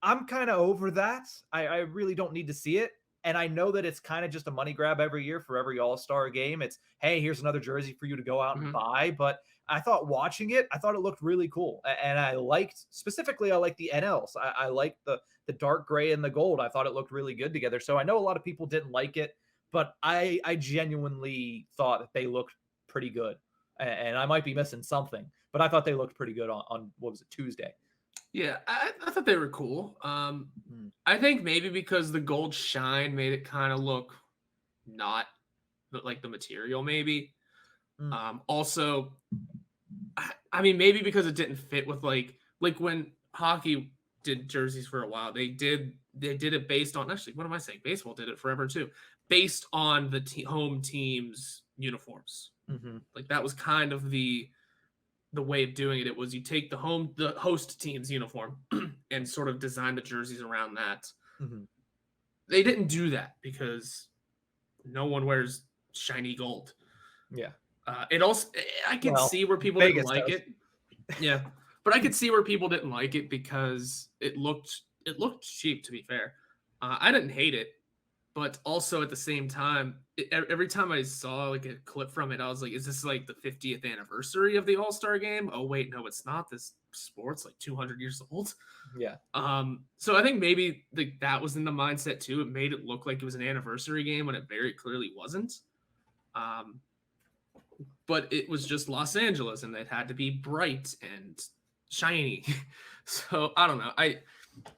I'm kind of over that. I really don't need to see it. And I know that it's kind of just a money grab every year for every All-Star game. It's, hey, here's another jersey for you to go out and buy. But I thought watching it, I thought it looked really cool. And I liked the NLs. I liked the dark gray and the gold. I thought it looked really good together. So I know a lot of people didn't like it, but I genuinely thought that they looked pretty good. And I might be missing something, but I thought they looked pretty good on what was it, Tuesday? Yeah, I thought they were cool. I think maybe because the gold shine made it kind of look not like the material, maybe. Also, I mean, maybe because it didn't fit with like when hockey did jerseys for a while, they did it based on, actually, what am I saying? Baseball did it forever too, based on the home team's uniforms. Like that was kind of the way of doing it. It was you take the host team's uniform and sort of design the jerseys around that. They didn't do that because no one wears shiny gold. Yeah. It also, I could see where people didn't like it. Yeah, but I could see where people didn't like it because it looked cheap, to be fair. I didn't hate it, but also at the same time, every time I saw like a clip from it, I was like, is this like the 50th anniversary of the All-Star game? Oh wait, no, it's not. This sport's like 200 years old. Yeah. So I think maybe that was in the mindset too. It made it look like it was an anniversary game when it very clearly wasn't. But it was just Los Angeles, and it had to be bright and shiny. So I don't know.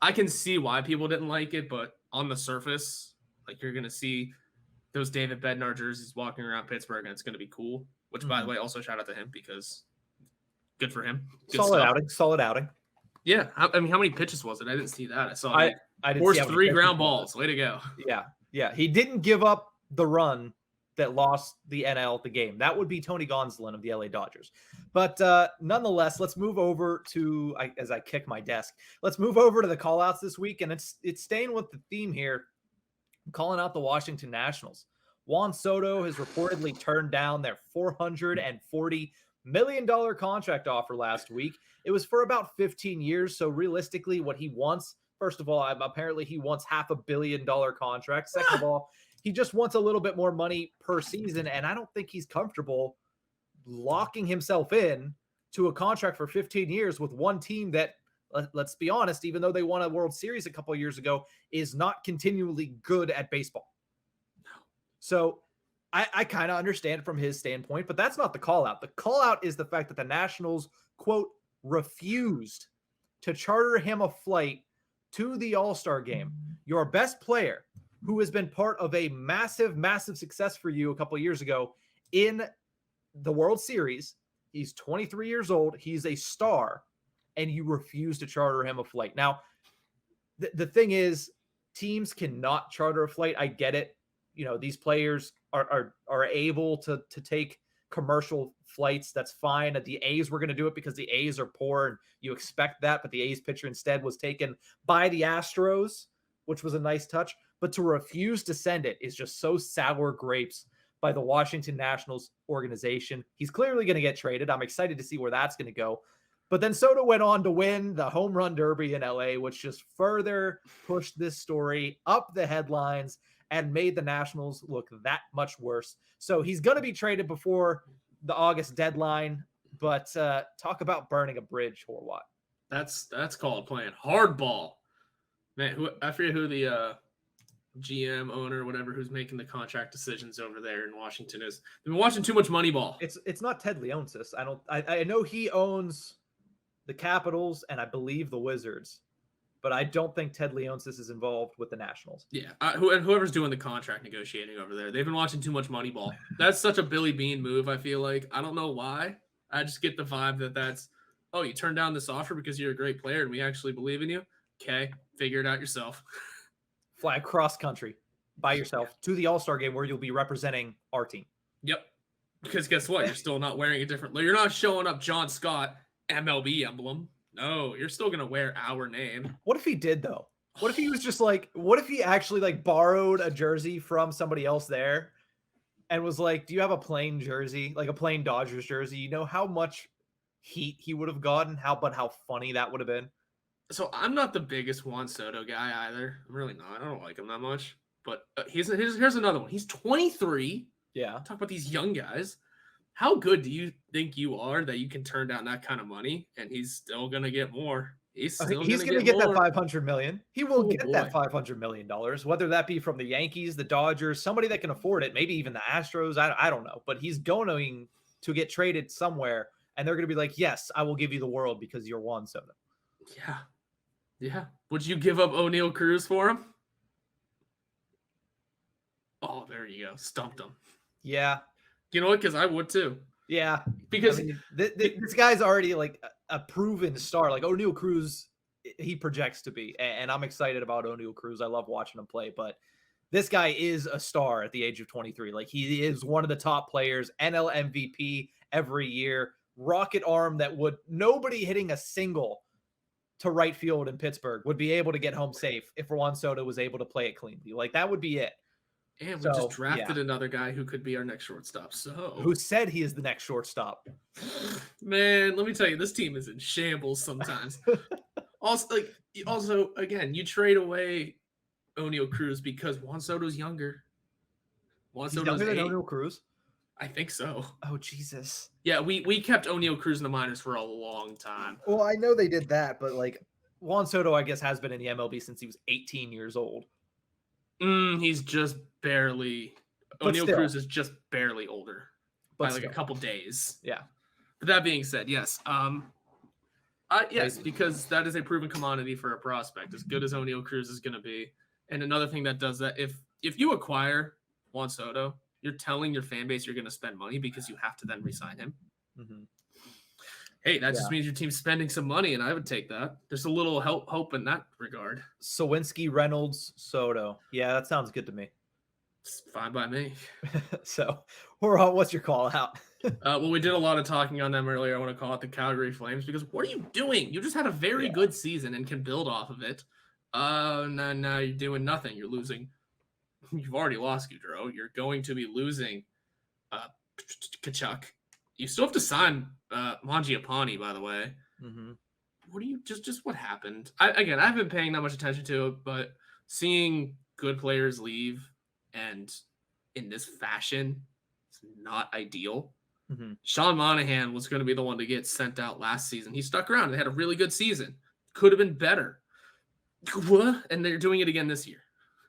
I can see why people didn't like it, but on the surface, like, you're gonna see those David Bednar jerseys walking around Pittsburgh, and it's gonna be cool. Which, by the way, also shout out to him because good for him. Good Solid outing. Yeah, I mean, how many pitches was it? I didn't see that. I saw I didn't forced see 3 ground balls. Way to go. Yeah. He didn't give up the run that lost the NL the game. That would be Tony Gonsolin of the LA Dodgers. But nonetheless, let's move over to, as I kick my desk, let's move over to the call-outs this week. And it's staying with the theme here, calling out the Washington Nationals. Juan Soto has reportedly turned down their $440 million contract offer last week. It was for about 15 years. So realistically, what he wants, first of all, apparently he wants $500 million contract. Second of all, he just wants a little bit more money per season. And I don't think he's comfortable locking himself in to a contract for 15 years with one team that, let's be honest, even though they won a World Series a couple of years ago, is not continually good at baseball. So I kind of understand from his standpoint, but that's not the call out. The call out is the fact that the Nationals, quote, refused to charter him a flight to the All-Star game. Your best player, who has been part of a massive, massive success for you a couple of years ago in the World Series. He's 23 years old. He's a star, and you refuse to charter him a flight. Now, the thing is, teams cannot charter a flight. I get it. You know, these players are able to take commercial flights. That's fine. The A's were going to do it because the A's are poor, and you expect that. But the A's pitcher instead was taken by the Astros, which was a nice touch. But to refuse to send it is just so sour grapes by the Washington Nationals organization. He's clearly going to get traded. I'm excited to see where that's going to go. But then Soto went on to win the home run derby in LA, which just further pushed this story up the headlines and made the Nationals look that much worse. So he's going to be traded before the August deadline. But talk about burning a bridge, Horwat. That's called playing hardball. Man, I forget who the GM, owner, whatever, who's making the contract decisions over there in Washington is. They've been watching too much Moneyball. It's not Ted Leonsis. I know he owns the Capitals and I believe the Wizards, but I don't think Ted Leonsis is involved with the Nationals. Yeah, whoever's doing the contract negotiating over there, they've been watching too much Moneyball. That's such a Billy Bean move, I feel like. I don't know why. I just get the vibe that's, oh, you turned down this offer because you're a great player and we actually believe in you? Okay, figure it out yourself. Fly cross country by yourself to the All-Star game where you'll be representing our team. Yep. Because guess what? You're still not wearing a different. You're not showing up John Scott MLB emblem. No, you're still gonna wear our name. What if he did though? What if he was just like? What if he actually like borrowed a jersey from somebody else there, and was like, "Do you have a plain jersey, like a plain Dodgers jersey? You know how much heat he would have gotten? How funny that would have been." So I'm not the biggest Juan Soto guy either. I'm really not. I don't like him that much. But here's another one. He's 23. Yeah. Talk about these young guys. How good do you think you are that you can turn down that kind of money and he's still gonna get more? He's going to get that $500 million. He will get that $500 million, whether that be from the Yankees, the Dodgers, somebody that can afford it, maybe even the Astros. I don't know, but he's going to get traded somewhere, and they're going to be like, "Yes, I will give you the world because you're Juan Soto." Yeah. Would you give up O'Neal Cruz for him? Oh, there you go. Stumped him. Yeah. You know what? Because I would too. Yeah. Because this guy's already like a proven star. Like O'Neal Cruz, he projects to be. And I'm excited about O'Neal Cruz. I love watching him play. But this guy is a star at the age of 23. Like he is one of the top players, NL MVP every year. Rocket arm that would nobody hitting a single to right field in Pittsburgh would be able to get home safe if Juan Soto was able to play it cleanly. Like that would be it. And we just drafted another guy who could be our next shortstop. So who said he is the next shortstop? Man, let me tell you, this team is in shambles sometimes. also, again, you trade away O'Neal Cruz because Juan Soto's younger. He's younger than O'Neal Cruz? I think so. Oh, Jesus. Yeah, we kept O'Neal Cruz in the minors for a long time. Well, I know they did that, but like Juan Soto, I guess, has been in the MLB since he was 18 years old. He's just barely. O'Neal Cruz is just barely older by like a couple days. Yeah. But that being said, yes. Yes, because that is a proven commodity for a prospect, as good as O'Neal Cruz is going to be. And another thing that does that, if you acquire Juan Soto, you're telling your fan base you're going to spend money because you have to then re-sign him. Mm-hmm. Hey, that just means your team's spending some money, and I would take that. There's a little hope in that regard. Sawinski, Reynolds, Soto. Yeah, that sounds good to me. It's fine by me. So, what's your call out? Well, we did a lot of talking on them earlier. I want to call it the Calgary Flames because what are you doing? You just had a very Yeah. good season and can build off of it. Now you're doing nothing. You're losing. You've already lost, Gaudreau. You're going to be losing Tkachuk. You still have to sign Mangiapane, by the way. Mm-hmm. What do you just what happened? I haven't been paying that much attention to it, but seeing good players leave and in this fashion, it's not ideal. Mm-hmm. Sean Monahan was going to be the one to get sent out last season. He stuck around and had a really good season. Could have been better. And they're doing it again this year.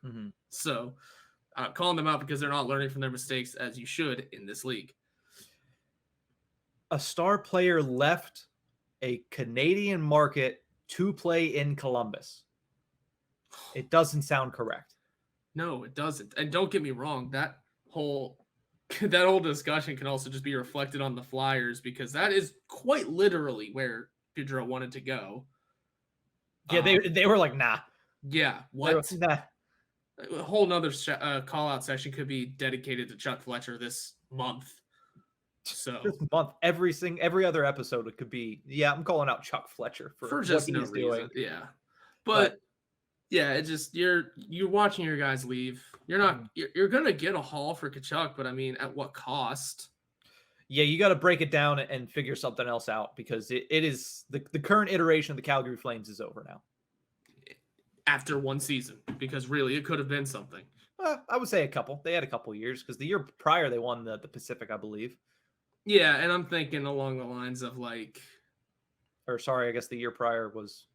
Mm-hmm. So calling them out because they're not learning from their mistakes as you should in this league. A star player left a Canadian market to play in Columbus. It doesn't sound correct. No, it doesn't. And don't get me wrong, that whole discussion can also just be reflected on the Flyers because that is quite literally where Gaudreau wanted to go. Yeah, they were like, nah. Yeah, what? Nah. A whole nother call-out session could be dedicated to Chuck Fletcher this month. So this month, every other episode, it could be, yeah, I'm calling out Chuck Fletcher for just what no he's reason. doing. Yeah, but yeah, it just you're watching your guys leave. You're not you're gonna get a haul for Tkachuk, but I mean, at what cost? Yeah, you got to break it down and figure something else out because it is the current iteration of the Calgary Flames is over now. After one season, because really it could have been something. I would say a couple. They had a couple years because the year prior they won the Pacific, I believe. Yeah, and I'm thinking along the lines of like, or sorry, I guess the year prior was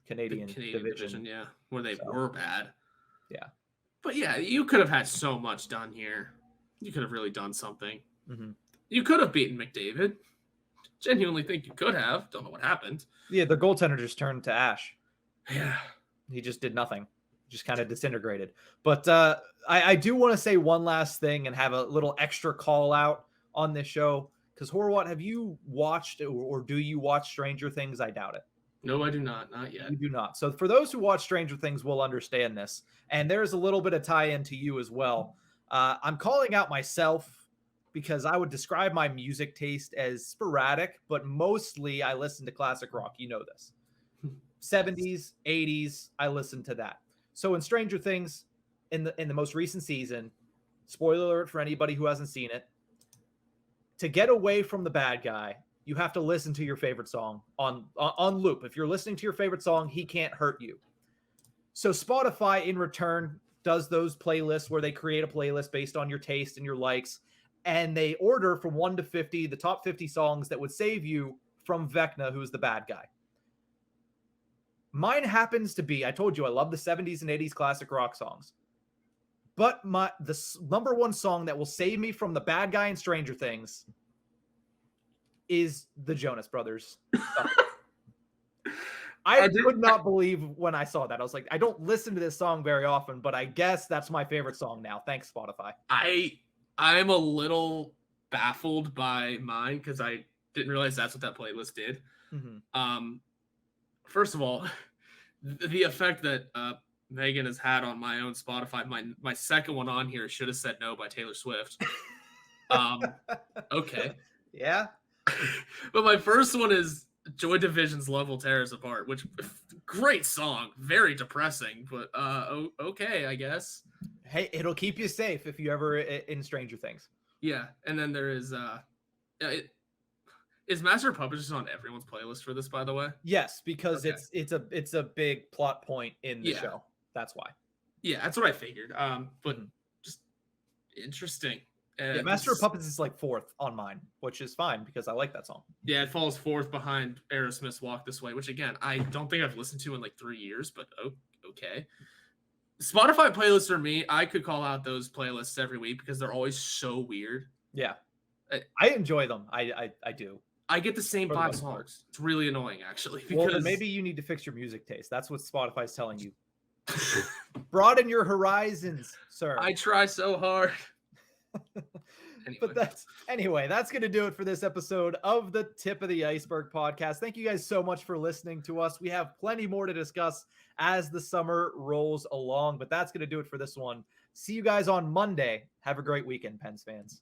Canadian division. Yeah, where they were bad. Yeah, but yeah, you could have had so much done here. You could have really done something. Mm-hmm. You could have beaten McDavid. Genuinely think you could have. Don't know what happened. Yeah, the goaltender just turned to ash. Yeah. He just did nothing. Just kind of disintegrated. But I do want to say one last thing and have a little extra call out on this show. Because Horwat, have you watched or do you watch Stranger Things? I doubt it. No, I do not. Not yet. You do not. So for those who watch Stranger Things will understand this. And there's a little bit of tie-in to you as well. I'm calling out myself because I would describe my music taste as sporadic, but mostly I listen to classic rock. You know this. 70s, 80s, I listened to that. So in Stranger Things, in the most recent season, spoiler alert for anybody who hasn't seen it, to get away from the bad guy, you have to listen to your favorite song on loop. If you're listening to your favorite song, he can't hurt you. So Spotify, in return, does those playlists where they create a playlist based on your taste and your likes, and they order from 1 to 50 the top 50 songs that would save you from Vecna, who's the bad guy. Mine happens to be, I told you, I love the 70s and 80s classic rock songs. But the number one song that will save me from the bad guy in Stranger Things is the Jonas Brothers. I could not believe when I saw that. I was like, I don't listen to this song very often, but I guess that's my favorite song now. Thanks, Spotify. I'm a little baffled by mine because I didn't realize that's what that playlist did. Mm-hmm. First of all, the effect that Megan has had on my own Spotify, my second one on here, Should Have Said No by Taylor Swift. Okay. Yeah. But my first one is Joy Division's Love Will Tear Us Apart, which great song, very depressing, but okay, I guess. Hey, it'll keep you safe if you ever in Stranger Things. Yeah, and then there is is Master of Puppets just on everyone's playlist for this, by the way? Yes, because okay. it's a big plot point in the show. That's why. Yeah, that's what I figured. But just interesting. Yeah, Master of Puppets is like 4th on mine, which is fine because I like that song. Yeah, it falls 4th behind Aerosmith's Walk This Way, which again, I don't think I've listened to in like 3 years, but okay. Spotify playlists for me, I could call out those playlists every week because they're always so weird. Yeah. I enjoy them. I do. I get the same 5 songs. It's really annoying, actually. Because... Well, then maybe you need to fix your music taste. That's what Spotify's telling you. Broaden your horizons, sir. I try so hard. Anyway. But that's going to do it for this episode of the Tip of the Ice-Burgh podcast. Thank you guys so much for listening to us. We have plenty more to discuss as the summer rolls along, but that's going to do it for this one. See you guys on Monday. Have a great weekend, Pens fans.